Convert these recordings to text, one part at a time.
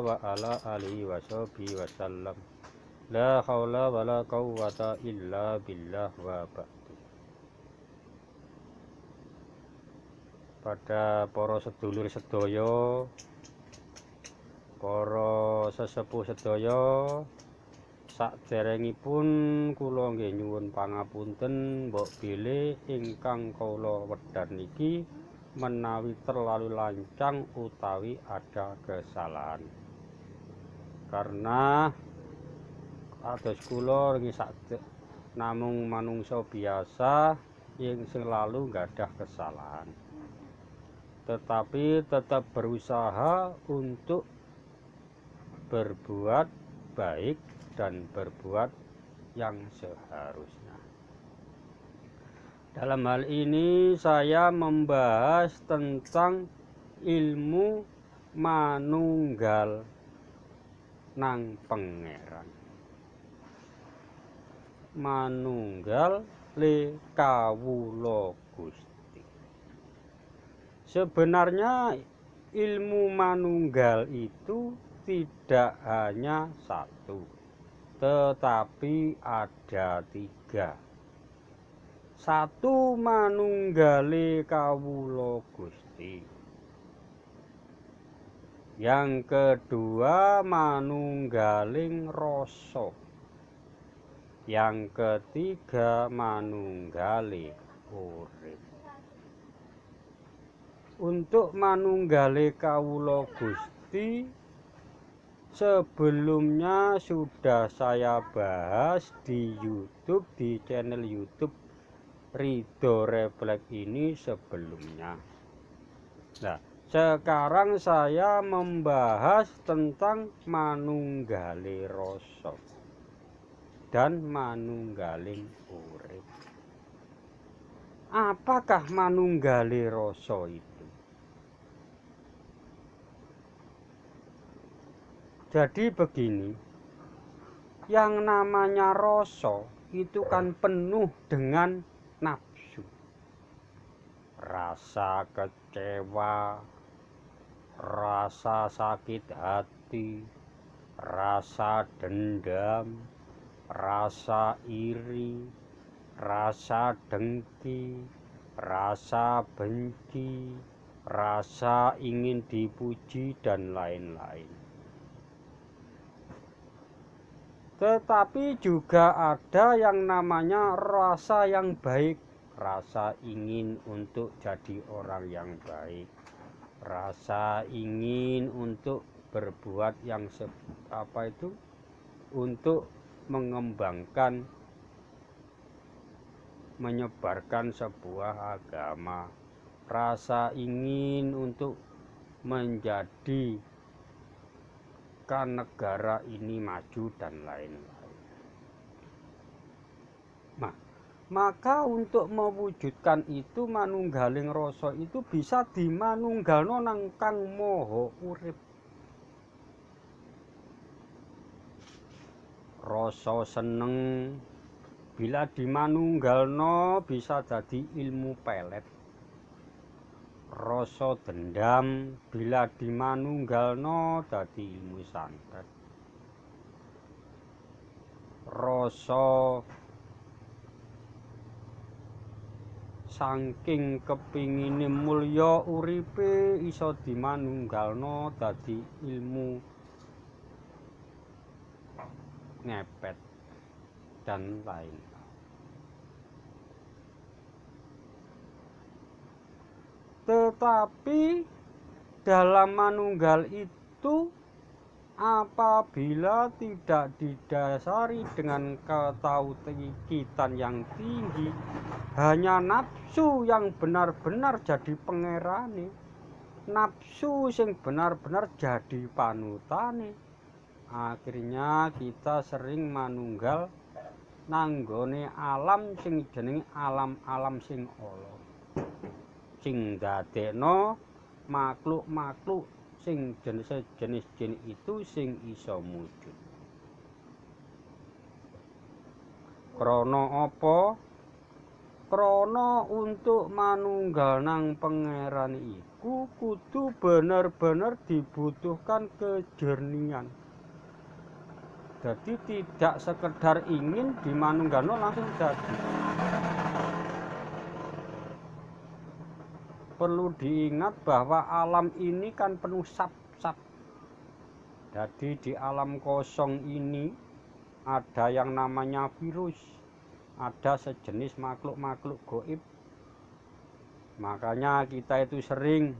wa ala alihi wa sahbihi wasallam. La haula wa la quwwata illa billah wa ba'du. Pada para sedulur sedaya, para sesepuh sedaya, saderengipun kula nggih nyuwun pangapunten mbok bilih ingkang kula wedhan niki menawi terlalu lancang utawi ada kesalahan. Karena ados kula nggih namung manungsa biasa yang selalu nggadah kesalahan. Tetapi tetap berusaha untuk berbuat baik dan berbuat yang seharusnya. Dalam hal ini saya membahas tentang ilmu manunggal nang pangeran. Manunggal le kawula Gusti. Sebenarnya ilmu manunggal itu tidak hanya satu, tetapi ada tiga. Satu, manunggale kawula Gusti. Yang kedua, manunggaling rasa. Yang ketiga, manunggale urip. Untuk manunggale kawula Gusti sebelumnya sudah saya bahas di YouTube, di channel YouTube Ridho Refleks ini sebelumnya. Nah, sekarang saya membahas tentang manunggale rasa dan manunggaling urip. Apakah manunggale rasa itu? Jadi begini, yang namanya rasa itu kan penuh dengan nafsu. Rasa kecewa, rasa sakit hati, rasa dendam, rasa iri, rasa dengki, rasa benci, rasa ingin dipuji, dan lain-lain. Tetapi juga ada yang namanya rasa yang baik, rasa ingin untuk jadi orang yang baik, rasa ingin untuk berbuat yang untuk mengembangkan, menyebarkan sebuah agama, rasa ingin untuk menjadi negara ini maju dan lain-lain. Maka untuk mewujudkan itu manunggaling rasa itu bisa dimanunggalno nang Kang Maha Urip. Rasa seneng bila dimanunggalno bisa jadi ilmu pelet. Rasa dendam bila dimanunggalno dadi ilmu santet. Rasa saking kepingine mulya uripe iso dimanunggalno dadi ilmu ngepet dan lain. Tetapi dalam manunggal itu apabila tidak didasari dengan ketauhidan yang tinggi, hanya nafsu yang benar-benar jadi pangerane, nafsu sing benar-benar jadi panutane, akhirnya kita sering manunggal nanggone alam sing jenenge alam-alam sing ala, sing dadekno makhluk-makhluk sing jenis itu sing iso mujud. Krana apa? Krana untuk manunggal nang pangeran iku iku kudu bener-bener dibutuhkan kejernihan. Jadi tidak sekedar ingin dimanunggalno langsung jadi. Perlu diingat bahwa alam ini kan penuh sap-sap. Jadi di alam kosong ini ada yang namanya virus, ada sejenis makhluk-makhluk goib. Makanya kita itu sering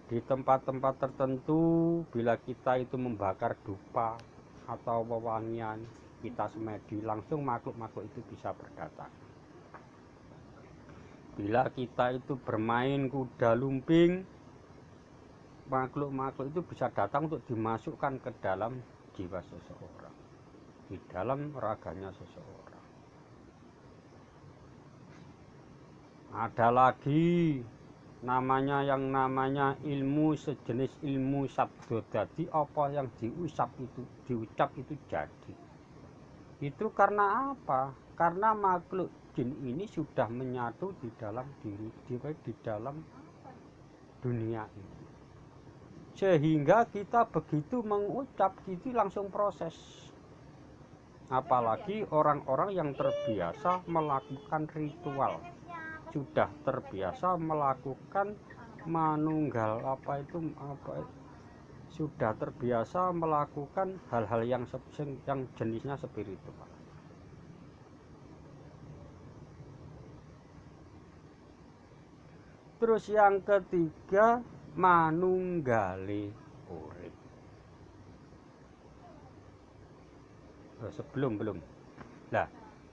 di tempat-tempat tertentu, bila kita itu membakar dupa atau wewangian, kita semedi, langsung makhluk-makhluk itu bisa berdatang. Bila kita itu bermain kuda lumping, makhluk-makhluk itu bisa datang untuk dimasukkan ke dalam jiwa seseorang, di dalam raganya seseorang. Ada lagi namanya yang namanya ilmu sejenis ilmu sabdo. Jadi apa yang diucap itu jadi. Itu karena apa? Karena makhluk jin ini sudah menyatu di dalam diri, di dalam dunia ini. Sehingga kita begitu mengucap, kita langsung proses. Apalagi orang-orang yang terbiasa melakukan ritual, sudah terbiasa melakukan manunggal sudah terbiasa melakukan hal-hal yang jenisnya spiritual. Terus yang ketiga, manunggale urip. Belum. Lah,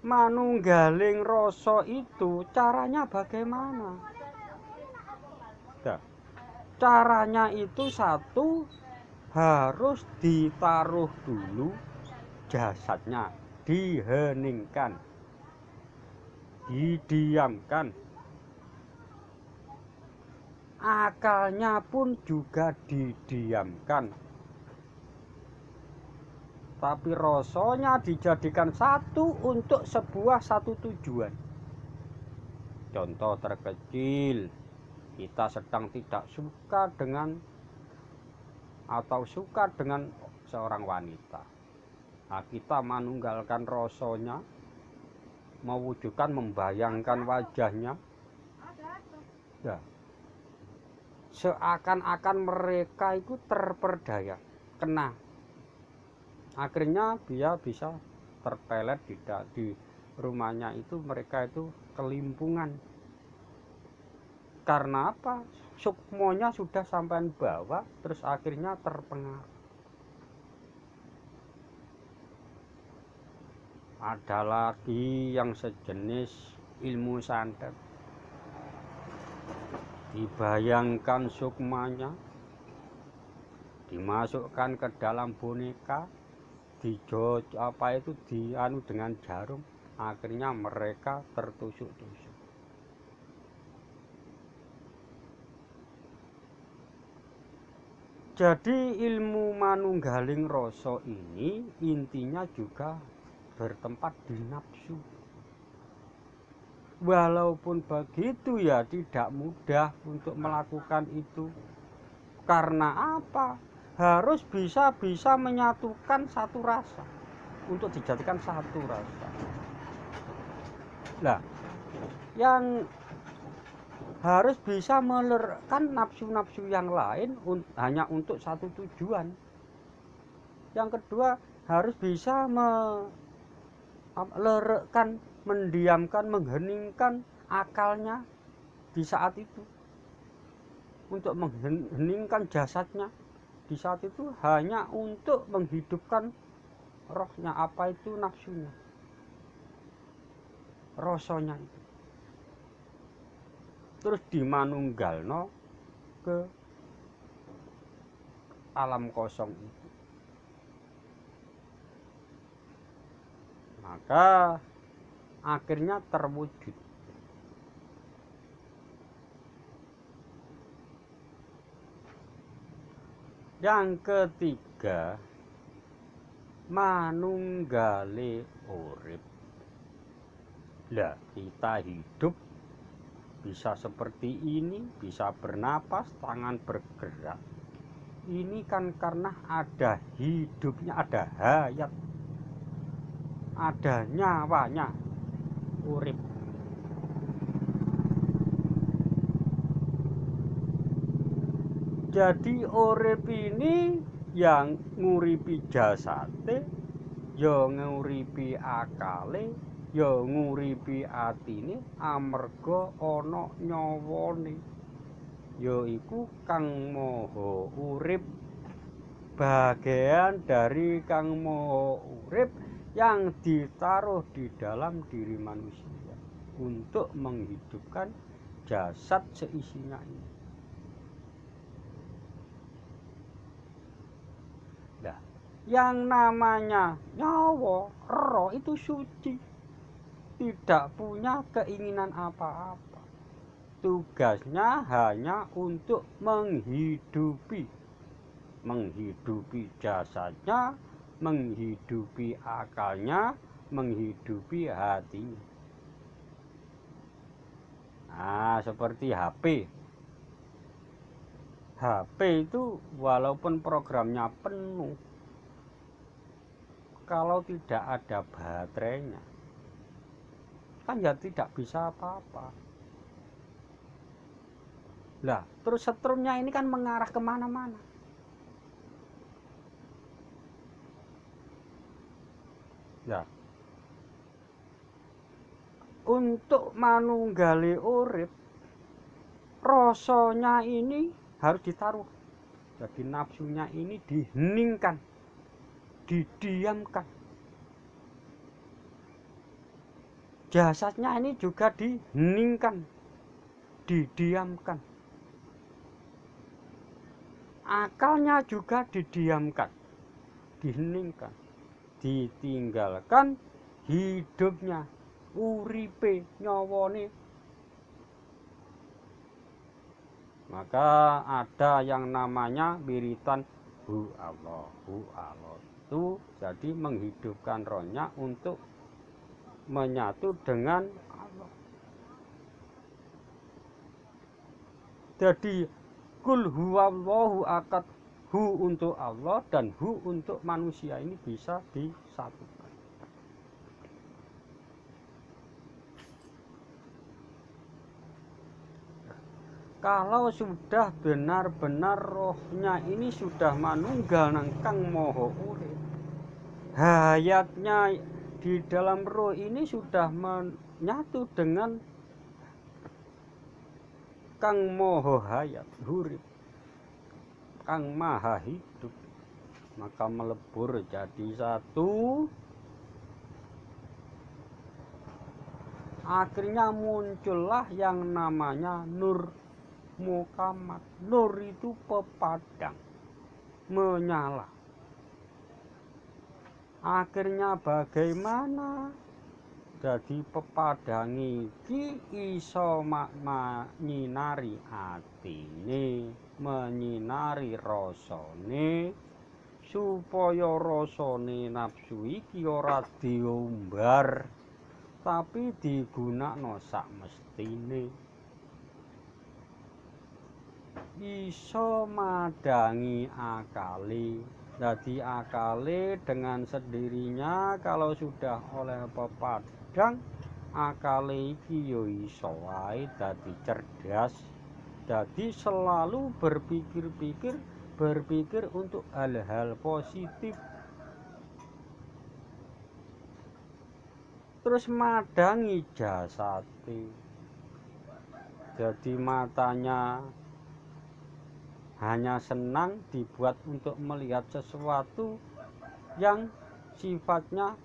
manunggaling rasa itu caranya bagaimana? Nah, caranya itu satu, harus ditaruh dulu jasadnya, diheningkan, didiamkan. Akalnya pun juga didiamkan. Tapi rasanya dijadikan satu untuk satu tujuan. Contoh terkecil, kita sedang tidak suka dengan atau suka dengan seorang wanita. Nah, kita manunggalkan rasanya, mewujudkan, membayangkan wajahnya. Ya, seakan-akan mereka itu terperdaya, kena. Akhirnya dia bisa terpelet di rumahnya itu, mereka itu kelimpungan. Karena apa? Sukmonya sudah sampai bawah, terus akhirnya terpengaruh. Ada lagi yang sejenis ilmu santet. Dibayangkan sukmanya, dimasukkan ke dalam boneka, dianu dengan jarum, akhirnya mereka tertusuk-tusuk. Jadi ilmu manunggaling rasa ini intinya juga bertempat di nafsu. Walaupun begitu ya tidak mudah untuk melakukan itu. Karena apa? Harus bisa menyatukan satu rasa, untuk dijadikan satu rasa. Nah, yang harus bisa melerkan nafsu-nafsu yang lain hanya untuk satu tujuan. Yang kedua, harus bisa melerkan, mendiamkan, mengheningkan akalnya di saat itu. Untuk mengheningkan jasadnya di saat itu hanya untuk menghidupkan rohnya, apa itu nafsunya, rasanya itu. Terus dimanunggalno ke alam kosong itu. Maka akhirnya terwujud. Yang ketiga, manunggale urip. Lah, kita hidup bisa seperti ini, bisa bernapas, tangan bergerak. Ini kan karena ada hidupnya, ada hayat, ada nyawanya, urip. Jadi urip ini yang nguripi jasate, ya nguripi akale, ya nguripi atine amarga ana nyawane. Yaiku Kang Maha Urip, bagian dari Kang Maha Urip yang ditaruh di dalam diri manusia untuk menghidupkan jasad seisinya ini. Nah, yang namanya nyawa, roh itu suci, tidak punya keinginan apa-apa. Tugasnya hanya untuk menghidupi jasadnya, menghidupi akalnya, menghidupi hatinya. Nah, seperti HP. HP itu walaupun programnya penuh, kalau tidak ada baterainya, kan ya tidak bisa apa-apa. Lah, terus setrumnya ini kan mengarah kemana-mana. Ya, untuk manunggali urip, rasanya ini harus ditaruh. Jadi nafsunya ini diheningkan, didiamkan. Jasadnya ini juga diheningkan, didiamkan. Akalnya juga didiamkan, diheningkan, ditinggalkan hidupnya, uripe, nyawane. Maka ada yang namanya wiritan hu Allah itu jadi menghidupkan rohnya untuk menyatu dengan Allah. Jadi kul huwallahu akad, hu untuk Allah dan hu untuk manusia ini bisa disatukan. Kalau sudah benar-benar rohnya ini sudah manunggal nang Kang Maha Urip, hayatnya di dalam roh ini sudah menyatu dengan Kang Maha Hayat, Urip, Kang Maha Hidup, maka melebur jadi satu. Akhirnya muncullah yang namanya nur mukamat. Nur itu pepadang, menyala. Akhirnya bagaimana? Jadi pepadang iki iso menyinari atine, menyinari rasane, supaya rasane nafsu iki ora diumbar, tapi digunakno sak mestine. Iso madangi akale. Jadi akale dengan sendirinya kalau sudah oleh pepadang, akale iki yo iso wae dadi cerdas. Jadi selalu berpikir untuk hal-hal positif. Terus madangi jasate. Jadi matanya hanya senang dibuat untuk melihat sesuatu yang sifatnya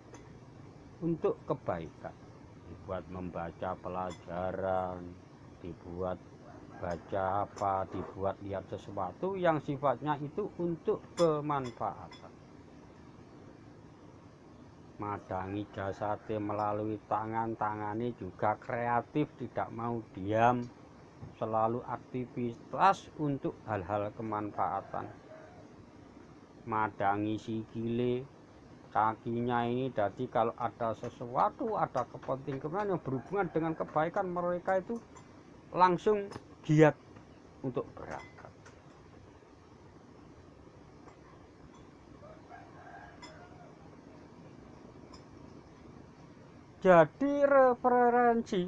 untuk kebaikan, dibuat membaca pelajaran, dibuat baca apa, dibuat lihat sesuatu yang sifatnya itu untuk kemanfaatan. Madangi jasate melalui tangannya juga kreatif, tidak mau diam, selalu aktivitas untuk hal-hal kemanfaatan. Madangi sikile, kakinya ini, jadi kalau ada sesuatu, ada kepentingan yang berhubungan dengan kebaikan, mereka itu langsung giat untuk berangkat. Jadi referensi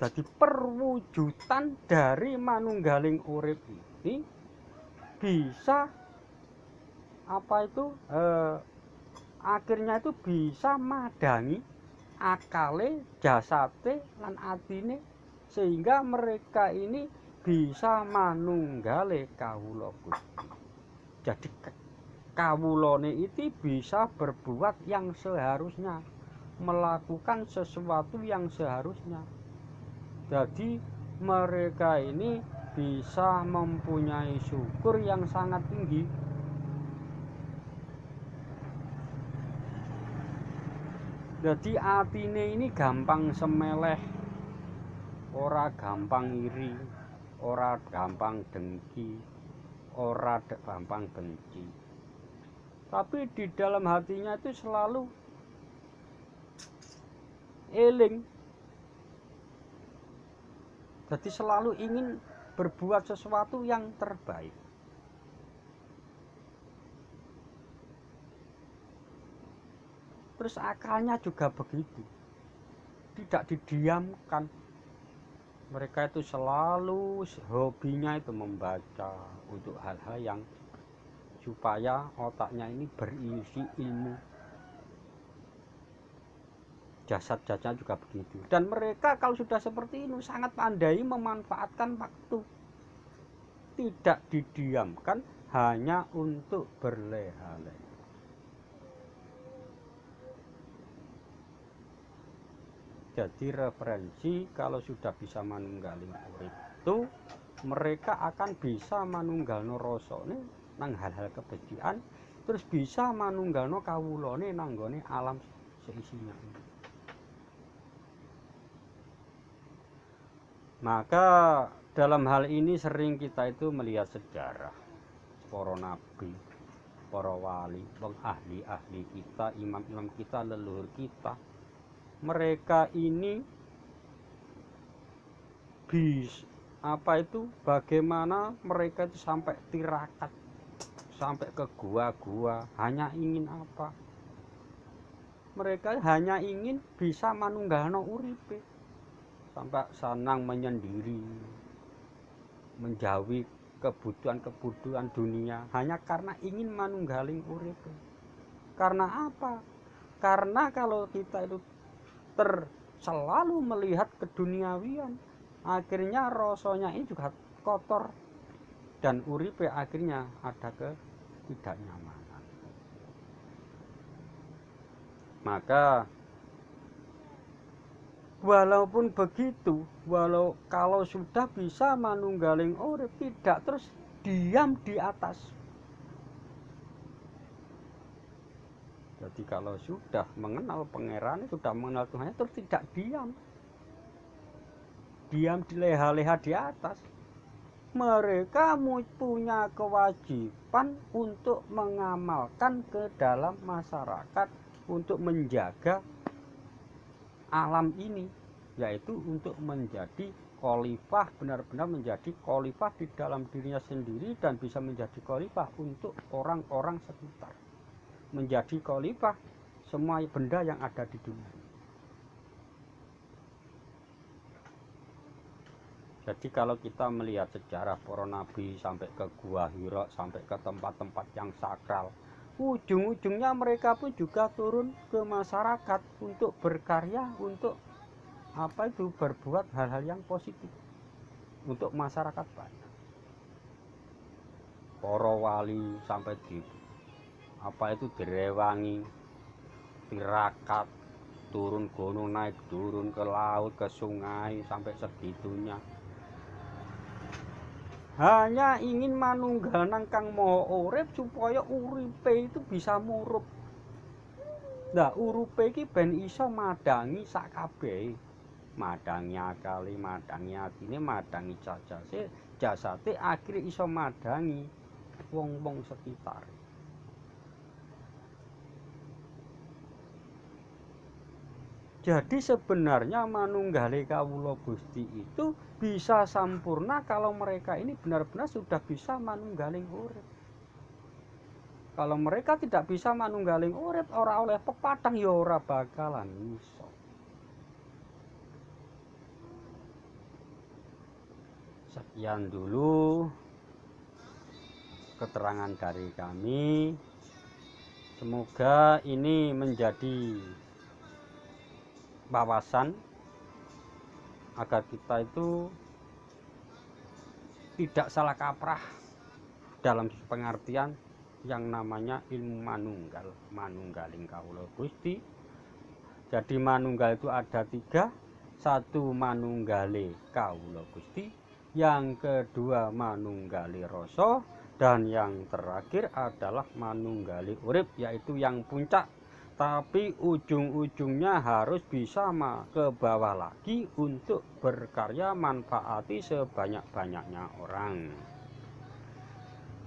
jadi perwujudan dari manunggaling urip ini bisa akhirnya itu bisa madangi akale, jasate lan atine sehingga mereka ini bisa manunggale kawula Gusti. Jadi kawulane itu bisa berbuat yang seharusnya, melakukan sesuatu yang seharusnya. Jadi mereka ini bisa mempunyai syukur yang sangat tinggi. Jadi atine ini gampang semeleh, ora gampang iri, ora gampang dengki, ora gampang benci. Tapi di dalam hatinya itu selalu eling. Jadi selalu ingin berbuat sesuatu yang terbaik. Terus akalnya juga begitu. Tidak didiamkan. Mereka itu selalu hobinya itu membaca untuk hal-hal yang supaya otaknya ini berisi ilmu. Jasad-jasadnya juga begitu. Dan mereka kalau sudah seperti ini sangat pandai memanfaatkan waktu. Tidak didiamkan hanya untuk berleha-leha. Jadi referensi kalau sudah bisa manunggaling urip itu mereka akan bisa manunggalno rasane nang hal-hal kebencian, terus bisa manunggalno kawulane nanggone alam seisinya. Maka dalam hal ini sering kita itu melihat sejarah para nabi, para wali, ahli-ahli kita, imam-imam kita, leluhur kita. Mereka ini bagaimana mereka itu sampai tirakat, sampai ke gua-gua, hanya ingin apa? Mereka hanya ingin bisa manunggalno uripe. Sampai senang menyendiri, menjauhi kebutuhan-kebutuhan dunia hanya karena ingin manunggaling urip. Karena apa? Karena kalau kita itu selalu melihat keduniawian, akhirnya rasanya ini juga kotor dan uripe akhirnya ada ketidaknyamanan. Maka walaupun begitu, kalau sudah bisa manunggaling urip tidak terus diam di atas. Jadi kalau sudah mengenal pangeran, sudah mengenal Tuhan, terus tidak diam. Diam di leha-leha di atas. Mereka punya kewajiban untuk mengamalkan ke dalam masyarakat untuk menjaga alam ini, yaitu untuk menjadi khalifah, benar-benar menjadi khalifah di dalam dirinya sendiri dan bisa menjadi khalifah untuk orang-orang sekitar, menjadi khalifah semua benda yang ada di dunia. Jadi kalau kita melihat sejarah para nabi sampai ke Gua Hira, sampai ke tempat-tempat yang sakral, ujung-ujungnya mereka pun juga turun ke masyarakat untuk berkarya, untuk berbuat hal-hal yang positif untuk masyarakat banyak. Para wali sampai direwangi, tirakat, turun gunung, naik turun ke laut, ke sungai, sampai segitunya. Hanya ingin manunggal nang Kang Maha Urip supaya uripe itu bisa murup. Nah, uripe iki ben iso madangi sakabehe. Madangi akale, madangi atine, madangi jasate, akhire iso madangi wong-wong sekitar. Jadi sebenarnya manunggale kawula Gusti itu bisa sampurna kalau mereka ini benar-benar sudah bisa manunggaling urip. Kalau mereka tidak bisa manunggaling urip, ora oleh pepadang ya ora bakalan iso. Sekian dulu keterangan dari kami. Semoga ini menjadi wawasan agar kita itu tidak salah kaprah dalam pengertian yang namanya ilmu manunggal, manunggaling kawula Gusti. Jadi manunggal itu ada 3. 1 manunggale kawula Gusti, yang kedua manunggali rasa, dan yang terakhir adalah manunggali urip, yaitu yang puncak. Tapi ujung-ujungnya harus bisa ke bawah lagi untuk berkarya manfaati sebanyak-banyaknya orang.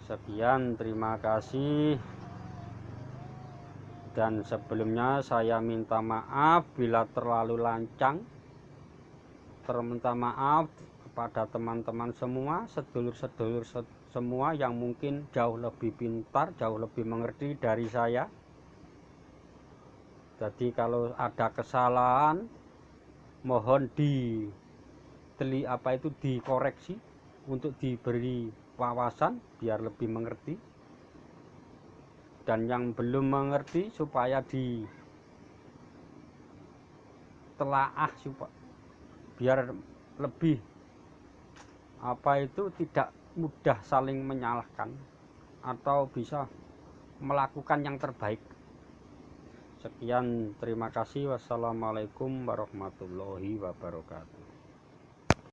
Sekian, terima kasih. Dan sebelumnya saya minta maaf bila terlalu lancang. Minta maaf kepada teman-teman semua, sedulur-sedulur semua yang mungkin jauh lebih pintar, jauh lebih mengerti dari saya. Jadi kalau ada kesalahan, mohon dikoreksi untuk diberi wawasan biar lebih mengerti. Dan yang belum mengerti supaya ditelaah biar lebih tidak mudah saling menyalahkan atau bisa melakukan yang terbaik. Sekian, terima kasih. Wassalamualaikum warahmatullahi wabarakatuh.